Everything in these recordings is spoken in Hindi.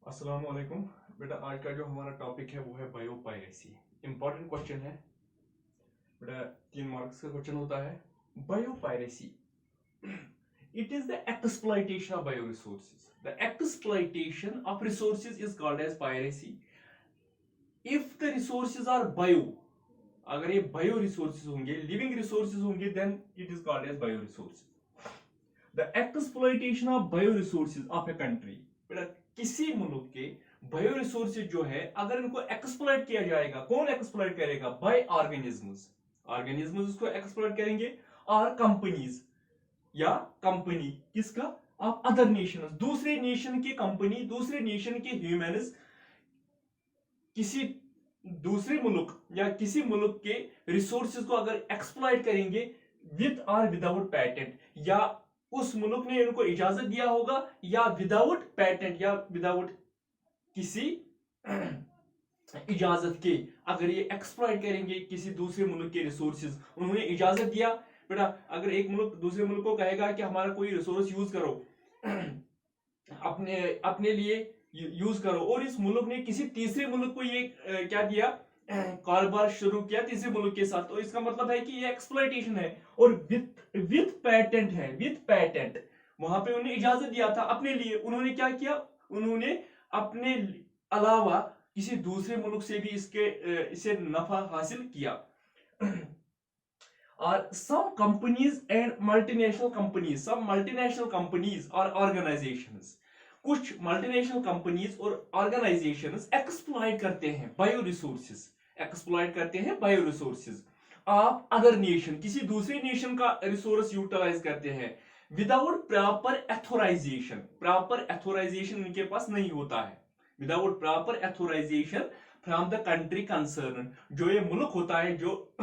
अस्सलाम वालेकुम। बेटा आज का जो हमारा टॉपिक है वो है बायोपायरेसी। इंपॉर्टेंट क्वेश्चन है बेटा, 3 मार्क्स का क्वेश्चन होता है। Biopiracy, it is the exploitation of bioresources. The exploitation of resources is called as piracy. If the resources are bio, अगर ये बायो रिसोर्सेज होंगे, लिविंग रिसोर्सेज होंगे, then it is called as bio resources. The exploitation of bio resources of a country, बेटा किसी मुल्क के बायो रिसोर्सेज जो है अगर इनको एक्सप्लॉइट किया जाएगा, कौन एक्सप्लॉइट करेगा? By organisms. ऑर्गेनिजम्स उसको एक्सप्लॉइट करेंगे, और कंपनीज या कंपनी किसका? ऑफ अदर नेशन, दूसरे नेशन की कंपनी, दूसरे नेशन के ह्यूमंस किसी दूसरे मुल्क या किसी मुल्क के रिसोर्सेज को अगर एक्सप्लॉइट करेंगे विद और विदाउट पैटेंट, या उस मुल्क ने इनको इजाजत दिया होगा, या विदाउट पैटेंट या विदाउट किसी इजाजत के अगर ये एक्सप्लॉइट करेंगे किसी दूसरे मुल्क के रिसोर्सेज, उन्होंने इजाजत दिया। बेटा अगर एक मुल्क दूसरे मुल्क को कहेगा कि हमारा कोई रिसोर्स यूज करो, अपने अपने लिए यूज करो, और इस मुल्क ने किसी तीसरे मुल्क को ये क्या दिया, कारोबार शुरू किया तीसरे मुल्क के साथ, तो इसका मतलब है कि ये एक्सप्लॉइटेशन है। और विथ पैटेंट है, विथ पैटेंट। वहां पे उन्हें इजाजत दिया था अपने लिए, उन्होंने क्या किया? उन्होंने अपने अलावा किसी दूसरे मुल्क से भी इसे नफा हासिल किया। और some multinational companies और organizations, कुछ मल्टीनेशनल कंपनीज और ऑर्गेनाइजेशंस एक्सप्लॉइट करते हैं बायो रिसोर्सेज, एक्सप्लॉइट करते हैं bio resources of other nation, किसी दूसरे नेशन का रिसोर्स यूटिलाइज करते हैं without proper authorisation. Proper authorisation इनके पास नहीं होता है, without proper authorisation from the country concern. जो ये मुल्क होता है, जो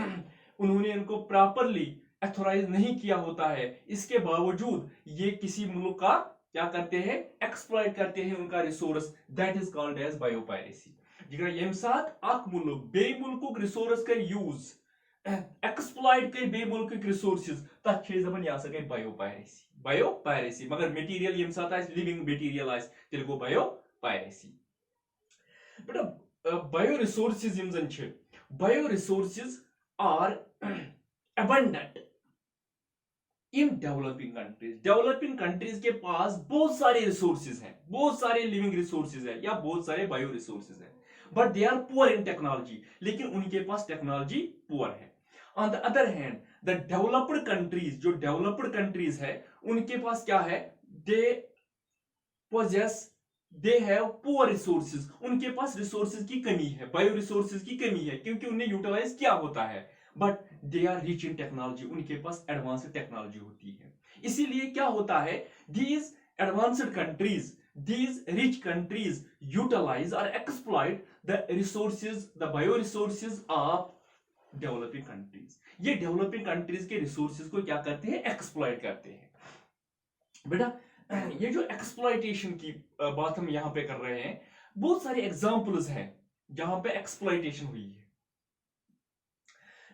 उन्होंने इनको प्रॉपरली एथोराइज नहीं किया होता है, इसके बावजूद ये किसी मुल्क का क्या करते हैं? एक्सप्लॉइट करते हैं उनका resource, that is called as biopiracy. जिगर यम साथ अख मुल्क बे मुल्कुक रिसोर्स कर यूज, एक्सप्लॉइट कर बे मुल्कुक रिसोर्सेस, तथ छ दपन यह गई बायोपायरेसी। बायोपायरेसी मगर मटीरियल यम साथ आइस, लिविंग मटीरियल आइस, तेल गो बायोपायरेसी। बेटा बायो रिसोर्सेज यम जन छ, bio resources are abundant in developing countries. Developing countries के पास बहुत सारे रिसोर्सेज हैं, बहुत सारे लिविंग रिसोर्सेज है, या बहुत सारे बायो रिसोर्सेज है, but they are poor in technology, लेकिन उनके पास टेक्नोलॉजी पुअर है। On the other hand the developed countries, जो डेवलप्ड कंट्रीज है उनके पास क्या है? They possess, they have poor resources, उनके पास रिसोर्सेज की कमी है, बायो रिसोर्सेज की कमी है, क्योंकि उन्हें यूटिलाइज किया होता है, but they are rich in technology, उनके पास एडवांस्ड टेक्नोलॉजी होती है। इसीलिए क्या होता है? These advanced countries, these rich countries utilize or exploit the resources, the bioresources of developing countries। ये डेवलपिंग कंट्रीज के रिसोर्सेज को क्या करते हैं? एक्सप्लॉइट करते हैं। बेटा ये जो एक्सप्लॉइटेशन की बात हम यहां पे कर रहे हैं, बहुत सारे एग्जांपल्स हैं जहां पे एक्सप्लॉइटेशन हुई है।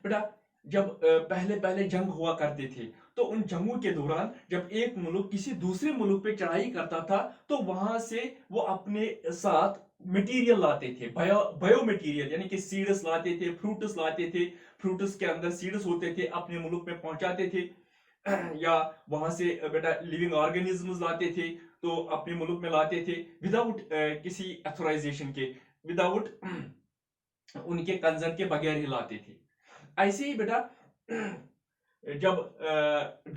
बेटा जब पहले पहले जंग हुआ करते थे, तो उन जंगों के दौरान जब एक मुल्क किसी दूसरे मुल्क पे चढ़ाई करता था, तो वहां से वो अपने साथ मटेरियल लाते थे, बायो मटेरियल, यानी कि सीड्स लाते थे, फ्रूट्स लाते थे, फ्रूट्स के अंदर सीड्स होते थे, अपने मुल्क में पहुंचाते थे। या वहां से बेटा लिविंग ऑर्गेनिजम्स लाते थे, तो अपने मुल्क में लाते थे विदाउट किसी एथोराइजेशन के, विदाउट उनके कंसर्न के बगैर ही लाते थे। ऐसे ही बेटा जब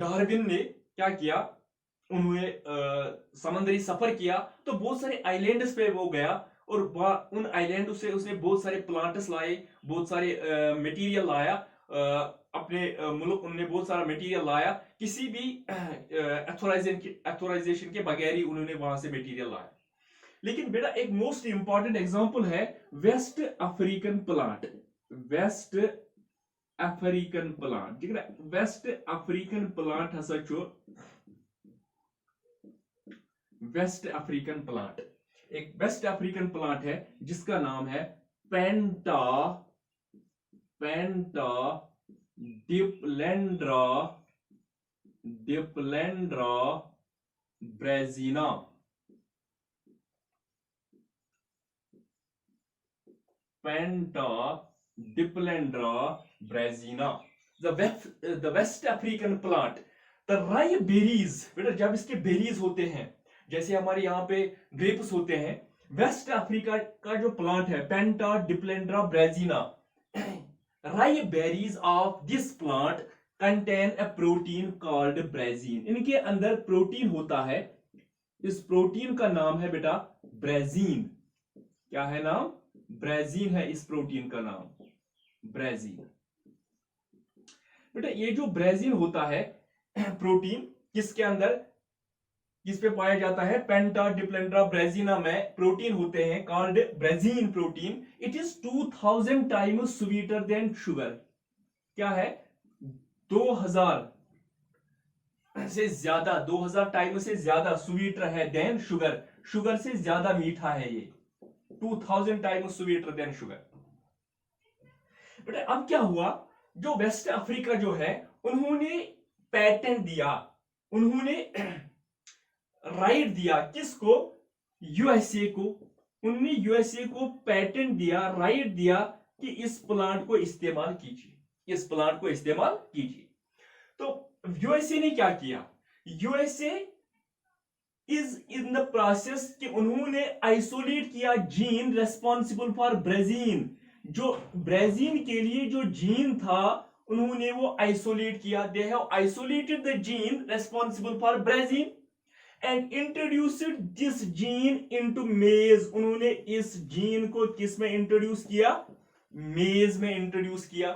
डार्विन ने क्या किया, उन्होंने समंदरी सफर किया, तो बहुत सारे आइलैंड्स पे वो गया, और उन आइलैंड से उसने बहुत सारे प्लांट्स लाए, बहुत सारे मटेरियल लाया, अपने मुल्क उन्होंने बहुत सारा मटेरियल लाया, किसी भी एथोराइजेशन के बगैर ही उन्होंने वहां से मटेरियल लाया। लेकिन बेटा एक मोस्ट इंपॉर्टेंट एग्जांपल है West African plant. West African plant, ठीक है, वेस्ट अफ्रीकन प्लांट हसा छो, वेस्ट अफ्रीकन प्लांट, एक वेस्ट अफ्रीकन प्लांट है जिसका नाम है पेंटा, पेंटा डिप्लेंड्रा, डिप्लेंड्रा ब्रेजिना। Penta Diplandra brazina. The West African plant. The rye berries, बेटा जब इसके बेरीज होते हैं, जैसे हमारे यहाँ पे ग्रेप्स होते हैं, वेस्ट अफ्रीका का जो प्लांट है पेंटा डिप्लेंड्रा ब्राजीना, rye berries of this plant contain a protein called ब्राजीन. इनके अंदर प्रोटीन होता है, इस प्रोटीन का नाम है बेटा ब्राजीन. क्या है नाम? ब्राजीन है इस प्रोटीन का नाम, ब्राजीन. बेटा ये जो ब्राजीन होता है प्रोटीन, किसके अंदर, किस पे पाया जाता है? पेंटा डिप्लेंड्रा ब्राजीना में प्रोटीन होते हैं called brazzein protein. It is 2000 times sweeter than sugar. क्या है? 2000 से ज्यादा, 2000 टाइम से ज्यादा स्वीटर है देन शुगर. शुगर से ज्यादा मीठा है ये. 2000 टाइम्स स्वीटर देन शुगर. बेटा अब क्या हुआ, जो वेस्ट अफ्रीका जो है उन्होंने पैटेंट दिया, उन्होंने राइट दिया किसको? यूएसए को. उन्होंने यूएसए को पैटेंट दिया, राइट दिया कि इस प्लांट को इस्तेमाल कीजिए, इस प्लांट को इस्तेमाल कीजिए. तो यूएसए ने क्या किया? USA is in the process कि उन्होंने आइसोलेट किया जीन रेस्पॉन्सिबल फॉर ब्राजीन. जो ब्राजीन के लिए जो जीन था उन्होंने वो आइसोलेट किया. They have isolated the gene responsible for brazzein and introduced this gene into maize. उन्होंने इस जीन को किस में इंट्रोड्यूस किया? मेज में इंट्रोड्यूस किया.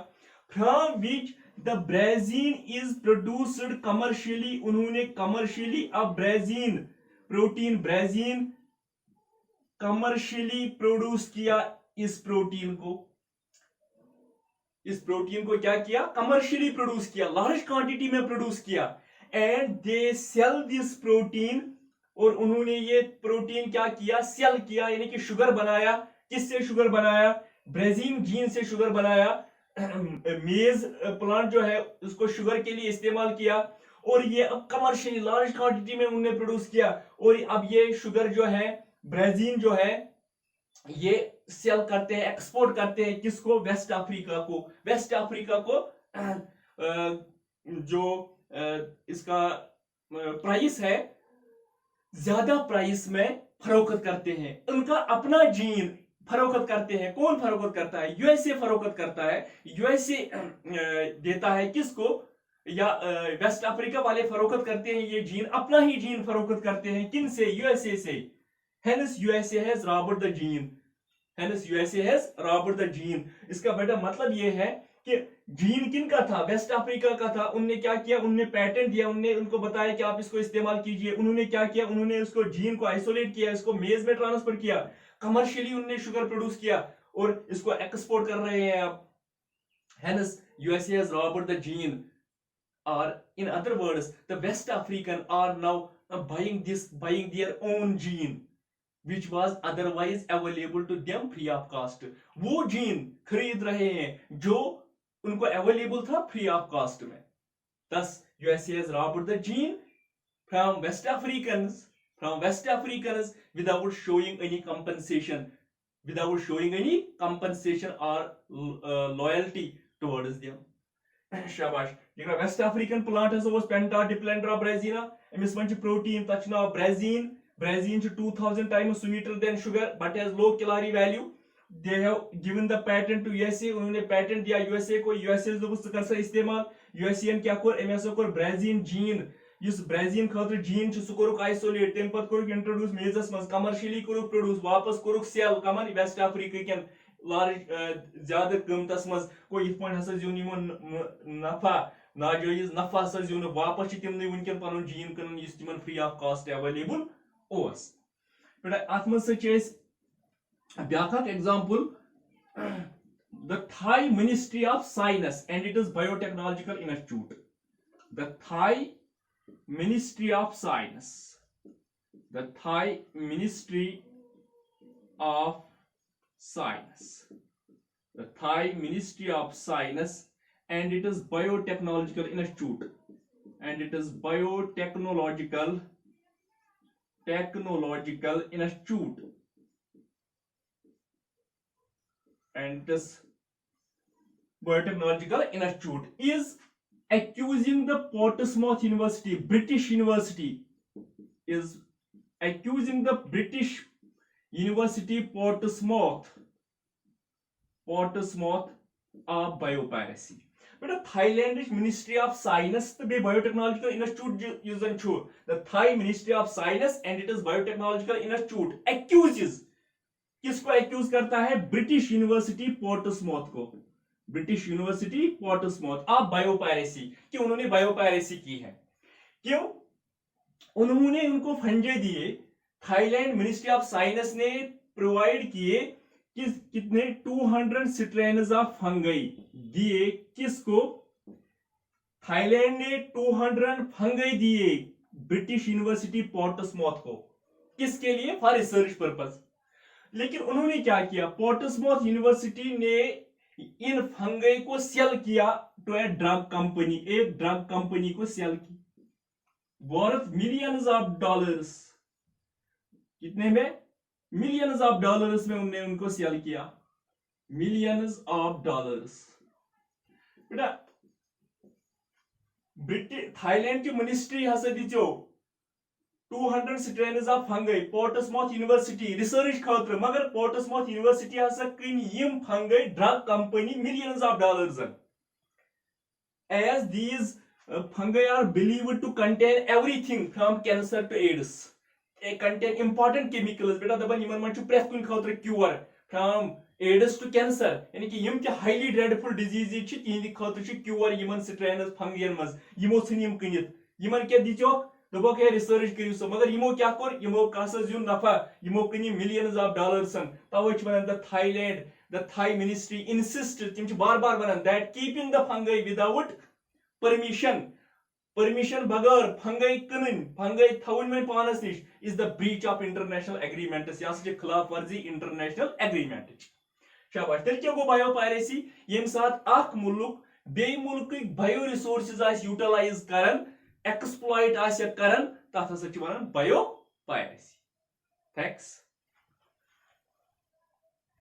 From which the brazzein is produced commercially. उन्होंने कमर्शियली अब brazzein protein, brazzein commercially produce किया इस प्रोटीन को. इस प्रोटीन को क्या किया? कमर्शियली प्रोड्यूस किया, लार्ज क्वांटिटी में प्रोड्यूस किया. And they sell this protein. और उन्होंने ये प्रोटीन क्या किया? सेल किया, यानी कि शुगर बनाया. किससे शुगर बनाया? ब्राजीन जीन से शुगर बनाया. मेज प्लांट जो है उसको शुगर के लिए इस्तेमाल किया और ये अब कमर्शियली लार्ज क्वांटिटी में उन्होंने प्रोड्यूस किया. और अब ये शुगर जो है, ब्राजीन जो है, ये सेल करते हैं, एक्सपोर्ट करते हैं किसको? वेस्ट अफ्रीका को. वेस्ट अफ्रीका को जो इसका प्राइस है ज्यादा प्राइस में फरोख्त करते हैं. उनका अपना जीन फरोख्त करते हैं. कौन फरोख्त करता है? यूएसए फरोख्त करता है. यूएसए देता है किसको? या वेस्ट अफ्रीका वाले फरोख्त करते हैं ये जीन, अपना ही जीन फरोख्त करते हैं. किन से? यूएसए से. Hence USA has robbed the gene. Hence USA has robbed the gene. इसका बेटा मतलब ये है कि जीन किन का था? वेस्ट अफ्रीका का था. उनने क्या किया? उनने पैटेंट दिया, उनने उनको बताया कि आप इसको इस्तेमाल कीजिए. उन्होंने क्या किया? उन्होंने उसको जीन को आइसोलेट किया, इसको मेज में ट्रांसफर किया, कमर्शियली उन्होंने शुगर प्रोड्यूस किया और इसको एक्सपोर्ट कर रहे हैं आप. Hence USA has robbed the gene. Or in other words, the West African are now buying their own gene which was otherwise available to them free of cost. वो जीन खरीद रहे हैं जो उनको अवेलेबल था फ्री ऑफ कॉस्ट में. Thus USA has robbed the gene from West Africans without showing any compensation, or loyalty towards them. शाबाश. ये वेस्ट अफ्रीकन प्लांट है वो पेंटा डिप्लेंड्रा ब्राजीना. अमिस मन प्रोटीन तच नाम ब्राजीन. Brazil is 2000 times sweeter than sugar but has low calorie value. They have given the patent to USA. उन्होंने patent दिया USA को. USA जो उस कर सा इस्तेमाल. USA क्या कोर? एमएसओ कोर ब्राजीन जीन. इस ब्राजीन खातर जीन च सुकोरुक आइसोलेट. तेम पत कोरुक इंट्रोड्यूस मेजस मस, कमर्शियली कोरुक प्रोड्यूस, वापस कोरुक सेल कमन वेस्ट अफ्रीका केन लार्ज ज्यादा कीमतस मस. कोई इफ पॉइंट हसा जिन यमन नफा नाजायज नफा हसा जिन वापस च तिमने वनकन पनुन जीन कन इस तिमन फ्री ऑफ कॉस्ट अवेलेबल ओस. बेटा अत मन ब्याक example, the Thai ministry of science and it is biotechnological institute. The Thai ministry of science, the Thai ministry of science, the Thai ministry of science and it is biotechnological institute, and it is biotechnological institute and this Biotechnological Institute is accusing the Portsmouth University, British University, is accusing the British University Portsmouth of biopiracy. But Thailand's Ministry of Science the Biotechnological Institute the Thai Ministry of Science and it is Biotechnological Institute accuses किसको एक्यूज करता है ब्रिटिश यूनिवर्सिटी पोर्ट्समाउथ को British university Portsmouth of biopiracy कि उन्होंने बायोपायरेसी की है क्यों उन्होंने उनको फंडे दिए थाईलैंड मिनिस्ट्री ऑफ साइंस ने प्रोवाइड किए कि कितने 200 स्ट्रेन्स ऑफ फंगई दिए किसको थाईलैंड ने 200 फंगई दिए ब्रिटिश यूनिवर्सिटी पोर्ट्समाउथ को किसके लिए फॉर रिसर्च पर्पस लेकिन उन्होंने क्या किया पोर्ट्समाउथ यूनिवर्सिटी ने इन फंगई को सेल किया टू ए ड्रग कंपनी एक ड्रग कंपनी को सेल की वर्थ मिलियंस ऑफ डॉलर्स कितने में मिलियंस ऑफ डॉलर्स में उन्होंने उनको सेल किया मिलियंस ऑफ डॉलर्स बेटा ब्रिटिश थाईलैंड की मिनिस्ट्री हसा दिचो 200 strains of fungi Portsmouth University research खातिर मगर पोर्ट्समाउथ यूनिवर्सिटी हसा कन यम fungi drug company millions of dollars as these fungi are believed to contain everything from cancer to AIDS they contain important chemicals beta daban yiman man chu press kun khatra cure from AIDS to cancer yani ki yim ke highly dreadful disease chi tindi khatra chi cure yiman strains fungi maz yimo sinim kinit yiman ke dicho दोबो के रिसर्च करियो सो मगर यमो क्या कोर यमो कासस जुन नफा यमो कनी मिलियंस ऑफ डॉलर्स तवै छ वनन the Thailand the Thai ministry insist तिम छ बार बार वनन that keeping the fungi without permission बगैर फंगई कनन फंगई थवन में पानस निश is the breach of international agreements यास के खिलाफ वर्जी इंटरनेशनल एग्रीमेंट शाबाश तेल के गो बायोपायरेसी यम साथ आख मुल्क बे मुल्क बायो रिसोर्सेस आस यूटिलाइज करन एक्सप्लॉइट आस करन तथ हसा छ वनन बायोपायरेसी थैंक्स